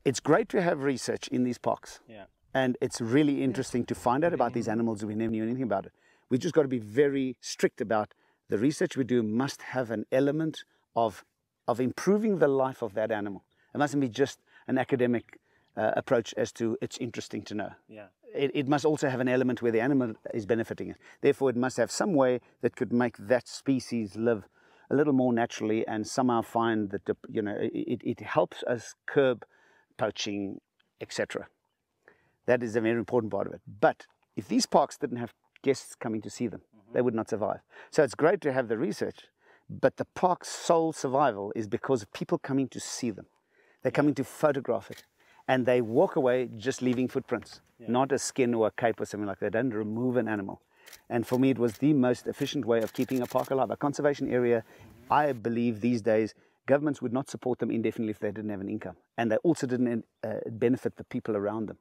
it's great to have research in these parks. Yeah. And it's really interesting to find out about these animals. We never knew anything about it. We just got to be very strict about the research we do must have an element of improving the life of that animal. It mustn't be just an academic approach as to it's interesting to know. Yeah. It must also have an element where the animal is benefiting it. Therefore, it must have some way that could make that species live a little more naturally and somehow find that, it helps us curb poaching, etc. That is a very important part of it. But if these parks didn't have guests coming to see them, they would not survive. So it's great to have the research, but the park's sole survival is because of people coming to see them. They're coming to photograph it. And they walk away just leaving footprints, not a skin or a cape or something like that. They don't remove an animal. And for me, it was the most efficient way of keeping a park alive. A conservation area, I believe these days, governments would not support them indefinitely if they didn't have an income. And they also didn't benefit the people around them.